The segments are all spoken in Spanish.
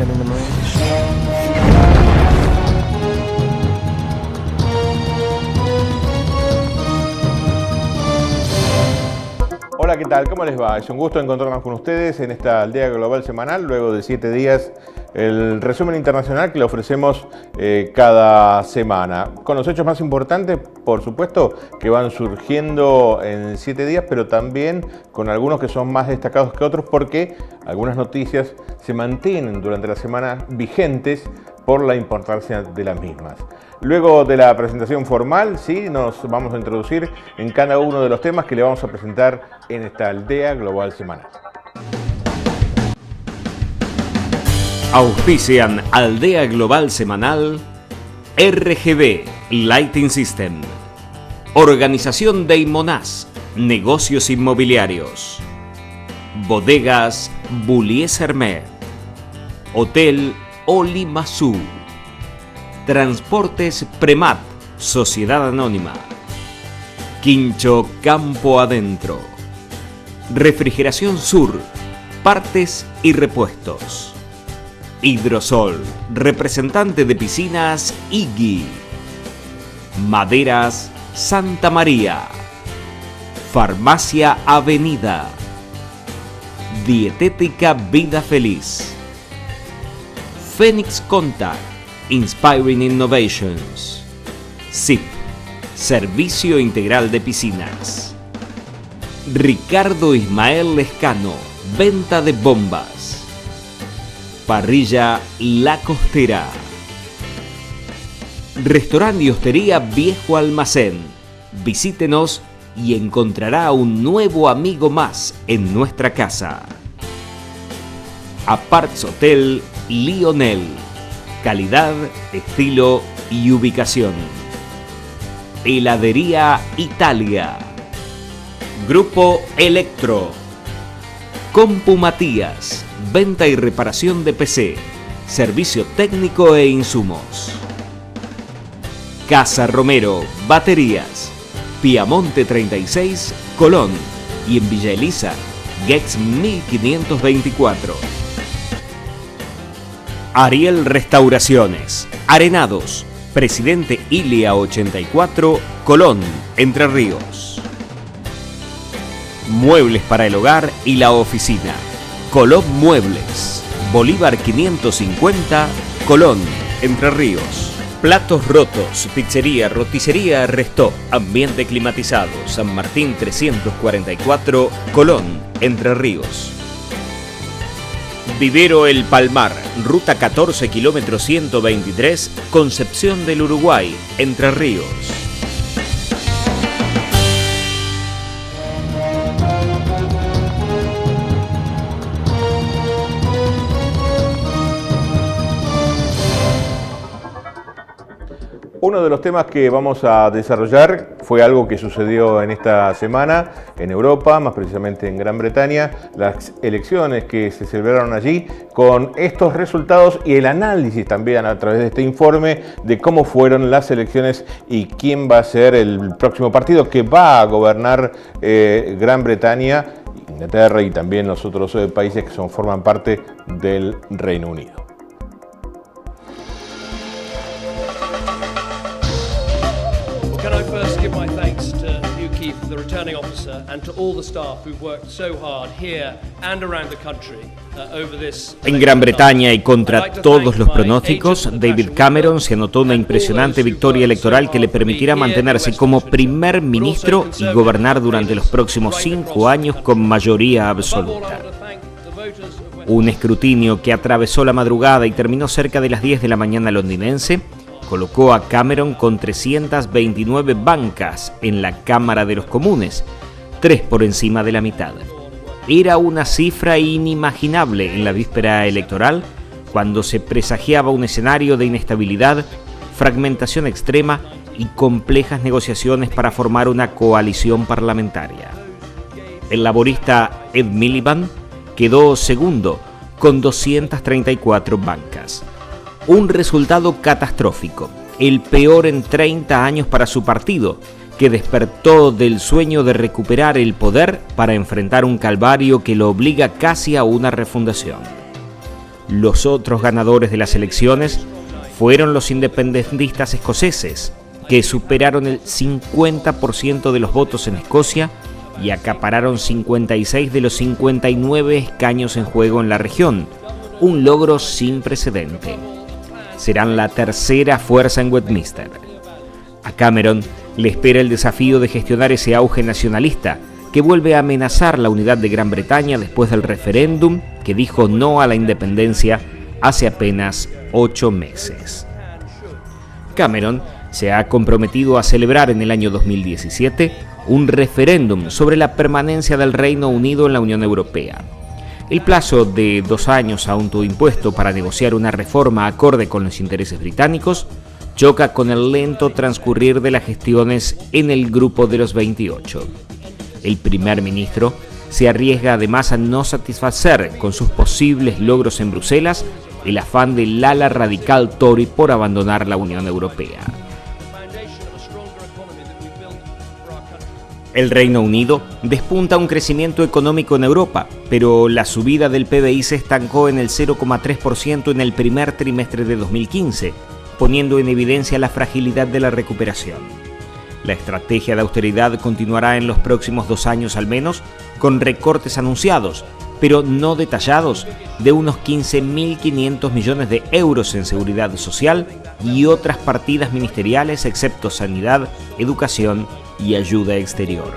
sending the Marines. Hola, ¿qué tal? ¿Cómo les va? Es un gusto encontrarnos con ustedes en esta aldea global semanal, luego de 7 días, el resumen internacional que le ofrecemos cada semana. Con los hechos más importantes, por supuesto, que van surgiendo en 7 días, pero también con algunos que son más destacados que otros, porque algunas noticias se mantienen durante la semana vigentes por la importancia de las mismas. Luego de la presentación formal, sí, nos vamos a introducir en cada uno de los temas que le vamos a presentar en esta aldea global semanal. Auspician Aldea Global Semanal, RGB Lighting System, Organización Deimonás, Negocios Inmobiliarios, Bodegas Bullies Hermet, Hotel Olimazú, Transportes Premat, Sociedad Anónima, Quincho Campo Adentro, Refrigeración Sur, Partes y Repuestos, Hidrosol, representante de piscinas Iggy, Maderas Santa María, Farmacia Avenida, Dietética Vida Feliz, Phoenix Contact, Inspiring Innovations, SIP, Servicio Integral de Piscinas, Ricardo Ismael Lescano, Venta de Bombas, Parrilla La Costera, Restaurante y Hostería Viejo Almacén. Visítenos y encontrará un nuevo amigo más en nuestra casa. Aparts Hotel Lionel. Calidad, estilo y ubicación. Heladería Italia. Grupo Electro. Compu Matías. Venta y reparación de PC. Servicio técnico e insumos. Casa Romero. Baterías. Piamonte 36, Colón. Y en Villa Elisa, Gex 1524. Ariel Restauraciones, Arenados, Presidente Ilia 84, Colón, Entre Ríos. Muebles para el hogar y la oficina, Colón Muebles, Bolívar 550, Colón, Entre Ríos. Platos Rotos, Pizzería, Roticería Restó, Ambiente Climatizado, San Martín 344, Colón, Entre Ríos. Vivero El Palmar, Ruta 14, kilómetro 123, Concepción del Uruguay, Entre Ríos. Uno de los temas que vamos a desarrollar fue algo que sucedió en esta semana en Europa, más precisamente en Gran Bretaña, las elecciones que se celebraron allí, con estos resultados y el análisis también a través de este informe de cómo fueron las elecciones y quién va a ser el próximo partido que va a gobernar Gran Bretaña, Inglaterra y también los otros países que forman parte del Reino Unido. Can I first give my thanks to Hugh Keith, the returning officer, and to all the staff who've worked so hard here and around the country over this. En Gran Bretaña y contra todos los pronósticos, David Cameron se anotó una impresionante victoria electoral que le permitirá mantenerse como primer ministro y gobernar durante los próximos 5 años con mayoría absoluta. Un escrutinio que atravesó la madrugada y terminó cerca de las 10 de la mañana londinense colocó a Cameron con 329 bancas en la Cámara de los Comunes, 3 por encima de la mitad. Era una cifra inimaginable en la víspera electoral, cuando se presagiaba un escenario de inestabilidad, fragmentación extrema y complejas negociaciones para formar una coalición parlamentaria. El laborista Ed Miliband quedó segundo con 234 bancas. Un resultado catastrófico, el peor en 30 años para su partido, que despertó del sueño de recuperar el poder para enfrentar un calvario que lo obliga casi a una refundación. Los otros ganadores de las elecciones fueron los independentistas escoceses, que superaron el 50% de los votos en Escocia y acapararon 56 de los 59 escaños en juego en la región, un logro sin precedente. Serán la tercera fuerza en Westminster. A Cameron le espera el desafío de gestionar ese auge nacionalista que vuelve a amenazar la unidad de Gran Bretaña después del referéndum que dijo no a la independencia hace apenas 8 meses. Cameron se ha comprometido a celebrar en el año 2017 un referéndum sobre la permanencia del Reino Unido en la Unión Europea. El plazo de 2 años autoimpuesto para negociar una reforma acorde con los intereses británicos choca con el lento transcurrir de las gestiones en el grupo de los 28. El primer ministro se arriesga además a no satisfacer con sus posibles logros en Bruselas el afán del ala radical Tory por abandonar la Unión Europea. El Reino Unido despunta un crecimiento económico en Europa, pero la subida del PBI se estancó en el 0,3% en el primer trimestre de 2015, poniendo en evidencia la fragilidad de la recuperación. La estrategia de austeridad continuará en los próximos 2 años al menos, con recortes anunciados, pero no detallados, de unos 15.500 millones de euros en seguridad social y otras partidas ministeriales excepto sanidad, educación y ayuda exterior.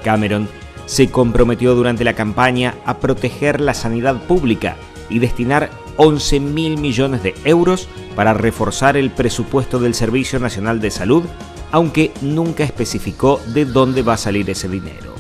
Cameron se comprometió durante la campaña a proteger la sanidad pública y destinar 11.000 millones de euros para reforzar el presupuesto del Servicio Nacional de Salud, aunque nunca especificó de dónde va a salir ese dinero.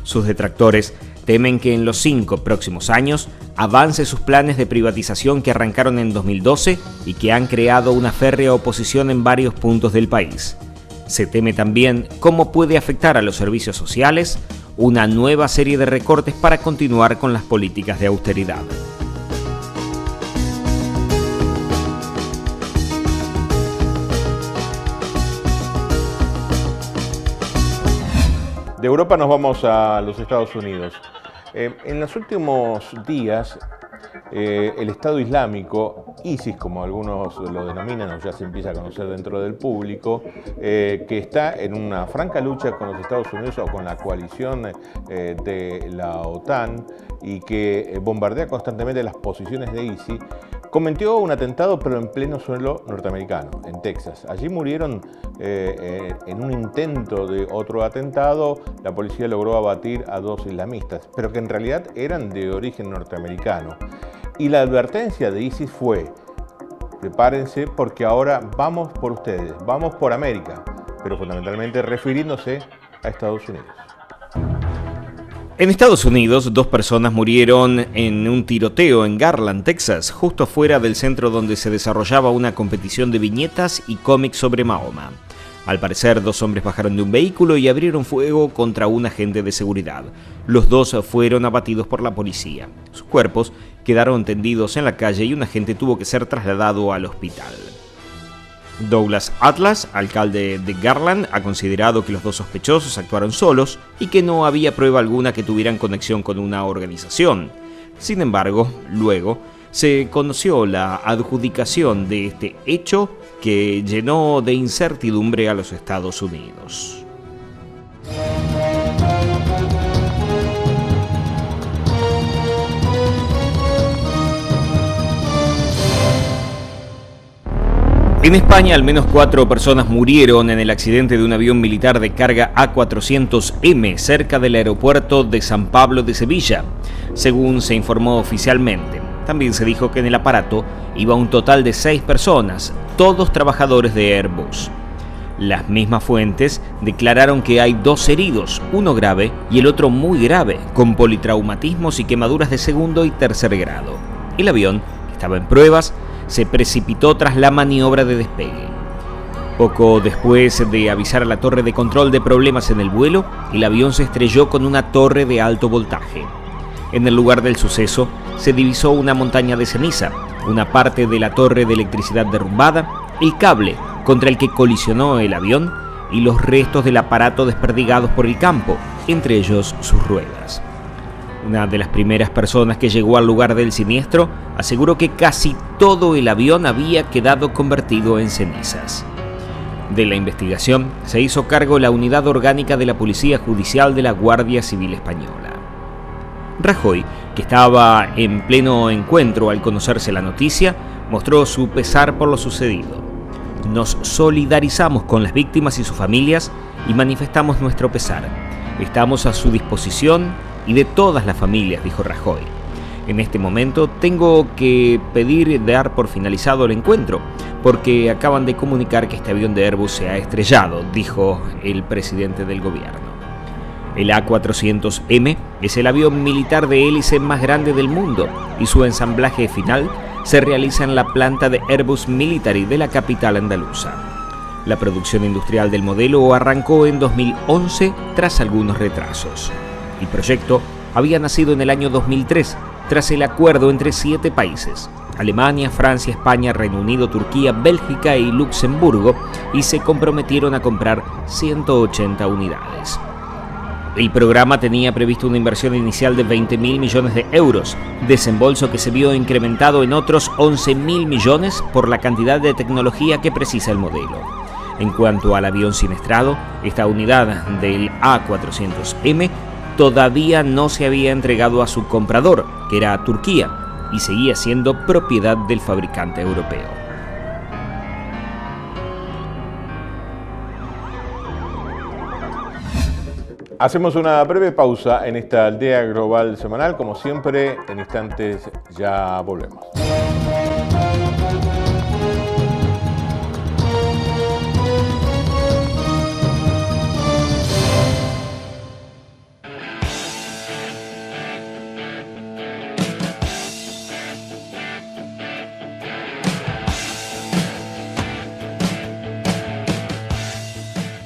Sus detractores temen que en los 5 próximos años avance sus planes de privatización que arrancaron en 2012 y que han creado una férrea oposición en varios puntos del país. Se teme también cómo puede afectar a los servicios sociales una nueva serie de recortes para continuar con las políticas de austeridad. De Europa nos vamos a los Estados Unidos. En los últimos días, el Estado Islámico, ISIS como algunos lo denominan o ya se empieza a conocer dentro del público, que está en una franca lucha con los Estados Unidos o con la coalición de la OTAN y que bombardea constantemente las posiciones de ISIS, cometió un atentado pero en pleno suelo norteamericano, en Texas. Allí murieron en un intento de otro atentado, la policía logró abatir a 2 islamistas, pero que en realidad eran de origen norteamericano. Y la advertencia de ISIS fue: prepárense porque ahora vamos por ustedes, vamos por América, pero fundamentalmente refiriéndose a Estados Unidos. En Estados Unidos, 2 personas murieron en un tiroteo en Garland, Texas, justo fuera del centro donde se desarrollaba una competición de viñetas y cómics sobre Mahoma. Al parecer, 2 hombres bajaron de un vehículo y abrieron fuego contra un agente de seguridad. Los 2 fueron abatidos por la policía. Sus cuerpos quedaron tendidos en la calle y un agente tuvo que ser trasladado al hospital. Douglas Atlas, alcalde de Garland, ha considerado que los 2 sospechosos actuaron solos y que no había prueba alguna que tuvieran conexión con una organización. Sin embargo, luego se conoció la adjudicación de este hecho que llenó de incertidumbre a los Estados Unidos. En España, al menos 4 personas murieron en el accidente de un avión militar de carga A400M cerca del aeropuerto de San Pablo de Sevilla, según se informó oficialmente. También se dijo que en el aparato iba un total de 6 personas, todos trabajadores de Airbus. Las mismas fuentes declararon que hay 2 heridos, uno grave y el otro muy grave, con politraumatismos y quemaduras de 2º y 3er grado. El avión, que estaba en pruebas, se precipitó tras la maniobra de despegue. Poco después de avisar a la torre de control de problemas en el vuelo, el avión se estrelló con una torre de alto voltaje. En el lugar del suceso se divisó una montaña de ceniza, una parte de la torre de electricidad derrumbada, el cable contra el que colisionó el avión y los restos del aparato desperdigados por el campo, entre ellos sus ruedas. una de las primeras personas que llegó al lugar del siniestro, aseguró que casi todo el avión había quedado convertido en cenizas. De la investigación se hizo cargo la unidad orgánica de la Policía Judicial de la Guardia Civil Española. Rajoy, que estaba en pleno encuentro al conocerse la noticia, mostró su pesar por lo sucedido. Nos solidarizamos con las víctimas y sus familias y manifestamos nuestro pesar. Estamos a su disposición y de todas las familias, dijo Rajoy. En este momento tengo que pedir dar por finalizado el encuentro, porque acaban de comunicar que este avión de Airbus se ha estrellado, dijo el presidente del gobierno. El A400M es el avión militar de hélice más grande del mundo y su ensamblaje final se realiza en la planta de Airbus Military de la capital andaluza. La producción industrial del modelo arrancó en 2011 tras algunos retrasos. El proyecto había nacido en el año 2003 tras el acuerdo entre 7 países, Alemania, Francia, España, Reino Unido, Turquía, Bélgica y Luxemburgo, y se comprometieron a comprar 180 unidades. El programa tenía previsto una inversión inicial de 20.000 millones de euros, desembolso que se vio incrementado en otros 11.000 millones por la cantidad de tecnología que precisa el modelo. En cuanto al avión siniestrado, esta unidad del A400M todavía no se había entregado a su comprador, que era Turquía, y seguía siendo propiedad del fabricante europeo. Hacemos una breve pausa en esta aldea global semanal. Como siempre, en instantes ya volvemos.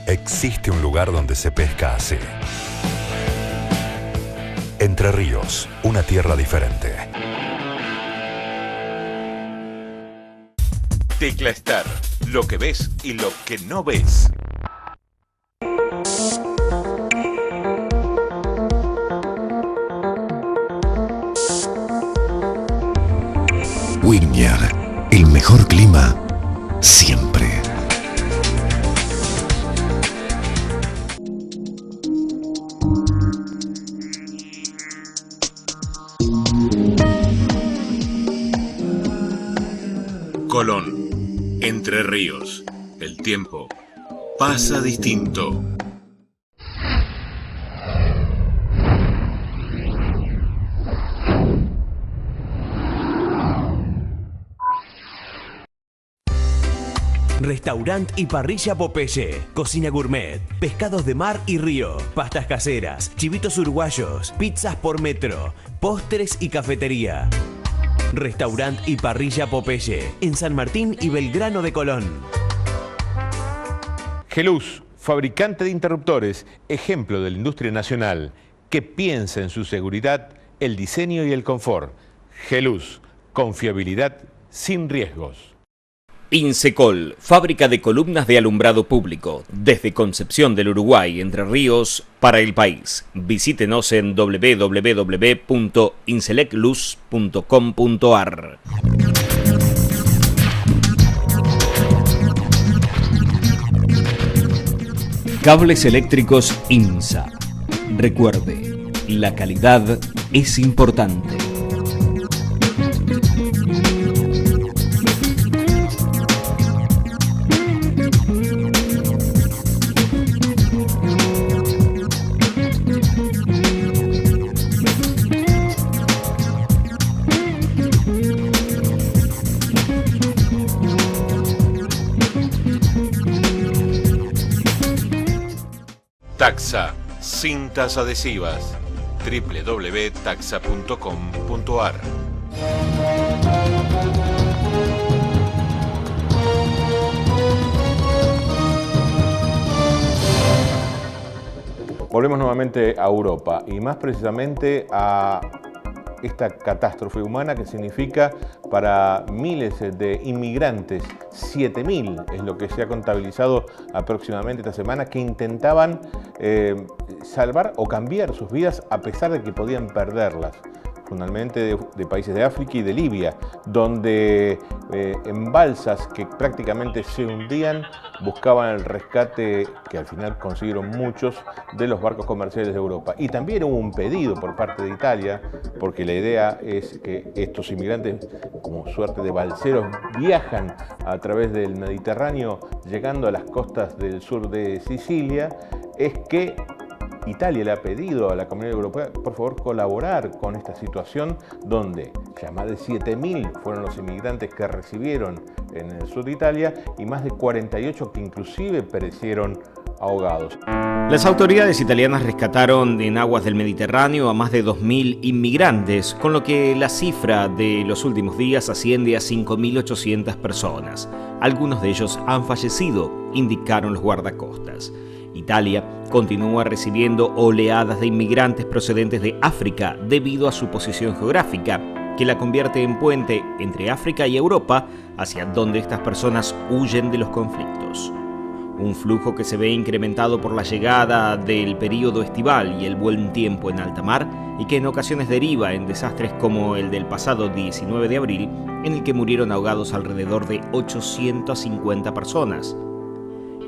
Existe un lugar donde se pesca así. Entre Ríos, una tierra diferente. Tecla Star, lo que ves y lo que no ves. Wingnier, el mejor clima siempre. Colón, Entre Ríos, el tiempo pasa distinto. Restaurant y parrilla Popeye, cocina gourmet, pescados de mar y río, pastas caseras, chivitos uruguayos, pizzas por metro, postres y cafetería. Restaurant y parrilla Popeye, en San Martín y Belgrano de Colón. Geluz, fabricante de interruptores, ejemplo de la industria nacional, que piensa en su seguridad, el diseño y el confort. Geluz, confiabilidad sin riesgos. Insecol, fábrica de columnas de alumbrado público, desde Concepción del Uruguay, Entre Ríos, para el país. Visítenos en www.inselecluz.com.ar. Cables eléctricos INSA. Recuerde, la calidad es importante. Taxa, cintas adhesivas, www.taxa.com.ar. Volvemos nuevamente a Europa y más precisamente a esta catástrofe humana que significa para miles de inmigrantes, 7.000 es lo que se ha contabilizado aproximadamente esta semana, que intentaban salvar o cambiar sus vidas a pesar de que podían perderlas, fundamentalmente de países de África y de Libia, donde en balsas que prácticamente se hundían buscaban el rescate, que al final consiguieron muchos, de los barcos comerciales de Europa. Y también hubo un pedido por parte de Italia, porque la idea es que estos inmigrantes, como suerte de balseros, viajan a través del Mediterráneo, llegando a las costas del sur de Sicilia, es que Italia le ha pedido a la Comunidad Europea, por favor, colaborar con esta situación donde ya más de 7.000 fueron los inmigrantes que recibieron en el sur de Italia y más de 48 que inclusive perecieron ahogados. Las autoridades italianas rescataron en aguas del Mediterráneo a más de 2.000 inmigrantes, con lo que la cifra de los últimos días asciende a 5.800 personas. Algunos de ellos han fallecido, indicaron los guardacostas. Italia continúa recibiendo oleadas de inmigrantes procedentes de África debido a su posición geográfica, que la convierte en puente entre África y Europa, hacia donde estas personas huyen de los conflictos. Un flujo que se ve incrementado por la llegada del período estival y el buen tiempo en alta mar, y que en ocasiones deriva en desastres como el del pasado 19 de abril, en el que murieron ahogados alrededor de 850 personas.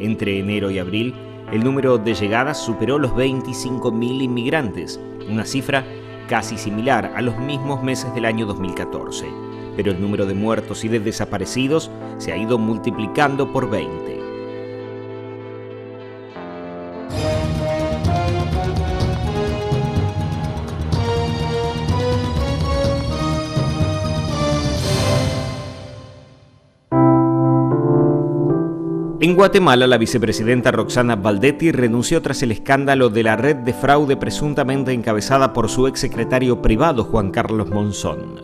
Entre enero y abril, el número de llegadas superó los 25.000 inmigrantes, una cifra casi similar a los mismos meses del año 2014. Pero el número de muertos y de desaparecidos se ha ido multiplicando por 20. En Guatemala, la vicepresidenta Roxana Baldetti renunció tras el escándalo de la red de fraude presuntamente encabezada por su exsecretario privado Juan Carlos Monzón.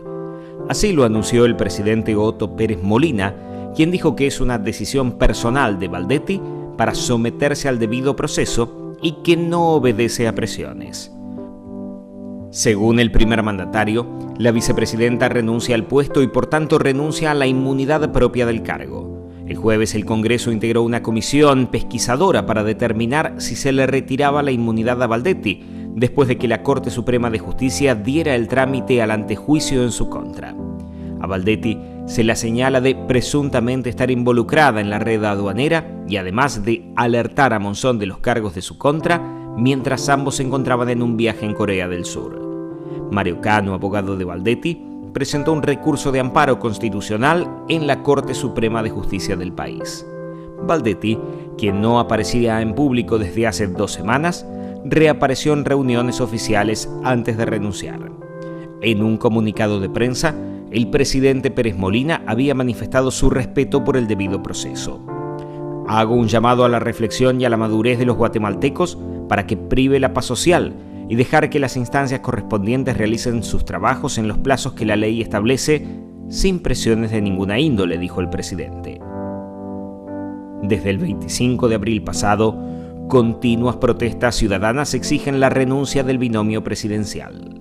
Así lo anunció el presidente Otto Pérez Molina, quien dijo que es una decisión personal de Baldetti para someterse al debido proceso y que no obedece a presiones. Según el primer mandatario, la vicepresidenta renuncia al puesto y por tanto renuncia a la inmunidad propia del cargo. El jueves el Congreso integró una comisión pesquisadora para determinar si se le retiraba la inmunidad a Baldetti, después de que la Corte Suprema de Justicia diera el trámite al antejuicio en su contra. A Baldetti se la señala de presuntamente estar involucrada en la red aduanera y además de alertar a Monzón de los cargos de su contra mientras ambos se encontraban en un viaje en Corea del Sur. Mario Cano, abogado de Baldetti, presentó un recurso de amparo constitucional en la Corte Suprema de Justicia del país. Baldetti, quien no aparecía en público desde hace 2 semanas, reapareció en reuniones oficiales antes de renunciar. En un comunicado de prensa, el presidente Pérez Molina había manifestado su respeto por el debido proceso. Hago un llamado a la reflexión y a la madurez de los guatemaltecos para que prive la paz social y dejar que las instancias correspondientes realicen sus trabajos en los plazos que la ley establece, sin presiones de ninguna índole, dijo el presidente. Desde el 25 de abril pasado, continuas protestas ciudadanas exigen la renuncia del binomio presidencial.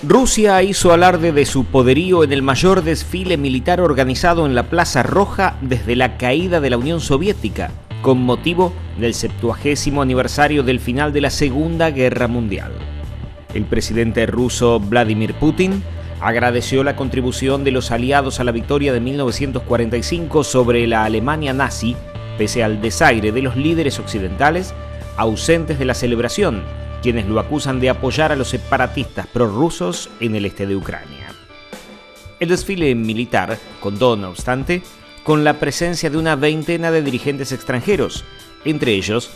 Rusia hizo alarde de su poderío en el mayor desfile militar organizado en la Plaza Roja desde la caída de la Unión Soviética, con motivo del 70º aniversario del final de la Segunda Guerra Mundial. El presidente ruso Vladimir Putin agradeció la contribución de los aliados a la victoria de 1945 sobre la Alemania nazi, pese al desaire de los líderes occidentales ausentes de la celebración, quienes lo acusan de apoyar a los separatistas prorrusos en el este de Ucrania. El desfile militar contó, no obstante, con la presencia de una veintena de dirigentes extranjeros, entre ellos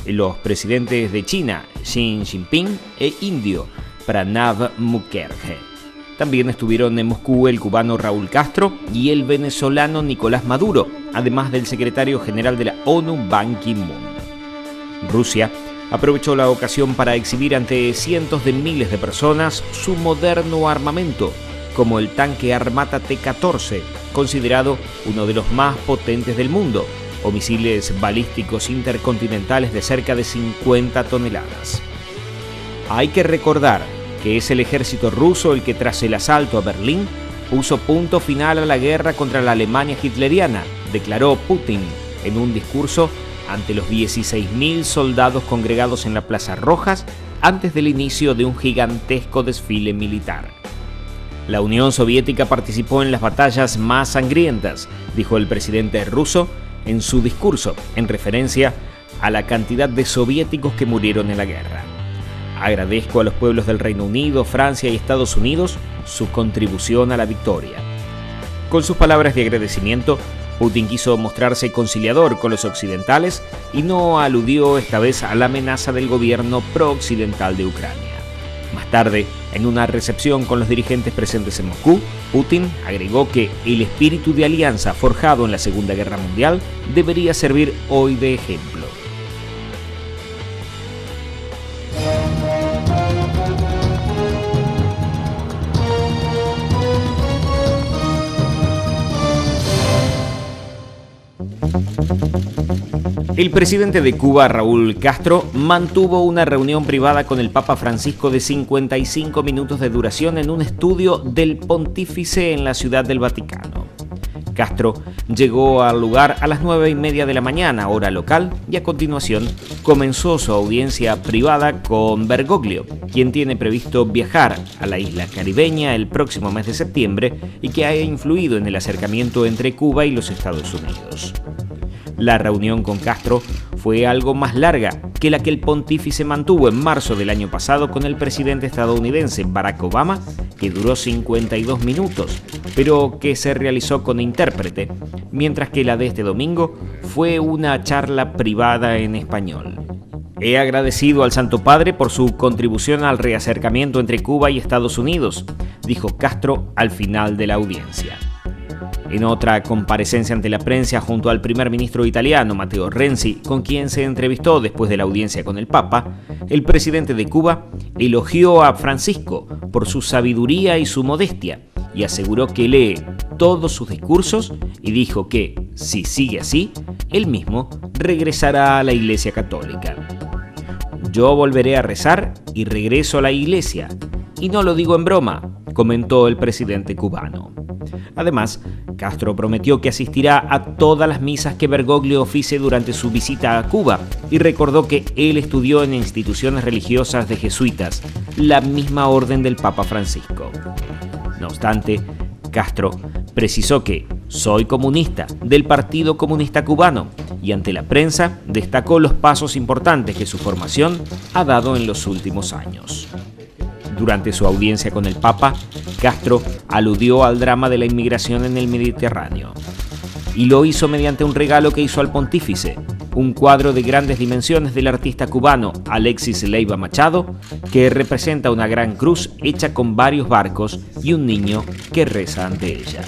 los presidentes de China, Xi Jinping, e indio, Pranab Mukherjee. También estuvieron en Moscú el cubano Raúl Castro y el venezolano Nicolás Maduro, además del secretario general de la ONU, Ban Ki-moon. Rusia aprovechó la ocasión para exhibir ante cientos de miles de personas su moderno armamento, como el tanque Armata T-14, considerado uno de los más potentes del mundo, o misiles balísticos intercontinentales de cerca de 50 toneladas. Hay que recordar que es el ejército ruso el que, tras el asalto a Berlín, puso punto final a la guerra contra la Alemania hitleriana, declaró Putin en un discurso ante los 16.000 soldados congregados en la Plaza Rojas antes del inicio de un gigantesco desfile militar. La Unión Soviética participó en las batallas más sangrientas, dijo el presidente ruso en su discurso, en referencia a la cantidad de soviéticos que murieron en la guerra. Agradezco a los pueblos del Reino Unido, Francia y Estados Unidos su contribución a la victoria. Con sus palabras de agradecimiento, Putin quiso mostrarse conciliador con los occidentales y no aludió esta vez a la amenaza del gobierno pro-occidental de Ucrania. Más tarde, en una recepción con los dirigentes presentes en Moscú, Putin agregó que el espíritu de alianza forjado en la Segunda Guerra Mundial debería servir hoy de ejemplo. El presidente de Cuba, Raúl Castro, mantuvo una reunión privada con el Papa Francisco de 55 minutos de duración en un estudio del Pontífice en la Ciudad del Vaticano. Castro llegó al lugar a las 9:30 de la mañana, hora local, y a continuación comenzó su audiencia privada con Bergoglio, quien tiene previsto viajar a la isla caribeña el próximo mes de septiembre y que ha influido en el acercamiento entre Cuba y los Estados Unidos. La reunión con Castro fue algo más larga que la que el pontífice mantuvo en marzo del año pasado con el presidente estadounidense Barack Obama, que duró 52 minutos, pero que se realizó con intérprete, mientras que la de este domingo fue una charla privada en español. He agradecido al Santo Padre por su contribución al reacercamiento entre Cuba y Estados Unidos, dijo Castro al final de la audiencia. En otra comparecencia ante la prensa junto al primer ministro italiano Matteo Renzi, con quien se entrevistó después de la audiencia con el Papa, el presidente de Cuba elogió a Francisco por su sabiduría y su modestia y aseguró que lee todos sus discursos y dijo que, si sigue así, él mismo regresará a la Iglesia Católica. Yo volveré a rezar y regreso a la Iglesia, y no lo digo en broma, comentó el presidente cubano. Además, Castro prometió que asistirá a todas las misas que Bergoglio oficie durante su visita a Cuba y recordó que él estudió en instituciones religiosas de jesuitas, la misma orden del Papa Francisco. No obstante, Castro precisó que soy comunista del Partido Comunista Cubano y ante la prensa destacó los pasos importantes que su formación ha dado en los últimos años. Durante su audiencia con el Papa, Castro aludió al drama de la inmigración en el Mediterráneo. Y lo hizo mediante un regalo que hizo al pontífice, un cuadro de grandes dimensiones del artista cubano Alexis Leiva Machado, que representa una gran cruz hecha con varios barcos y un niño que reza ante ella.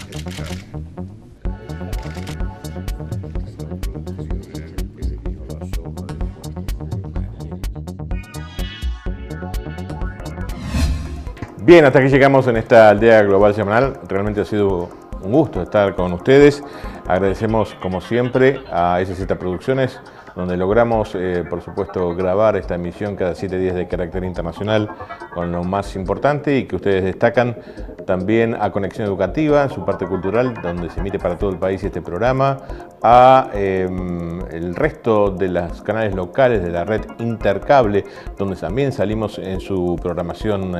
Bien, hasta aquí llegamos en esta aldea global semanal. Realmente ha sido un gusto estar con ustedes. Agradecemos, como siempre, a SZ Producciones, donde logramos, por supuesto, grabar esta emisión cada 7 días de carácter internacional con lo más importante y que ustedes destacan. También a Conexión Educativa, en su parte cultural, donde se emite para todo el país este programa. A el resto de los canales locales de la red Intercable, donde también salimos en su programación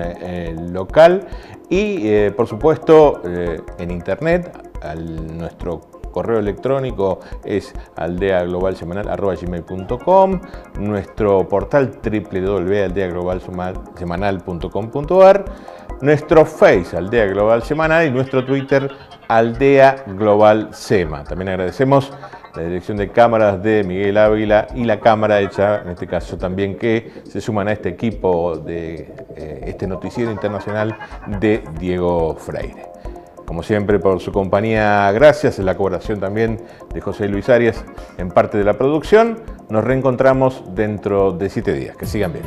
local. Y, por supuesto, en internet, nuestro correo electrónico es aldeaglobalsemanal@gmail.com, nuestro portal www.aldeaglobalsemanal.com.ar, nuestro Face Aldea Global Semanal y nuestro Twitter Aldea Global Sema. También agradecemos la dirección de cámaras de Miguel Ávila y la cámara hecha, en este caso también, que se suman a este equipo de este noticiero internacional de Diego Freire. Como siempre, por su compañía, gracias. En la colaboración también de José Luis Arias en parte de la producción. Nos reencontramos dentro de 7 días. Que sigan bien.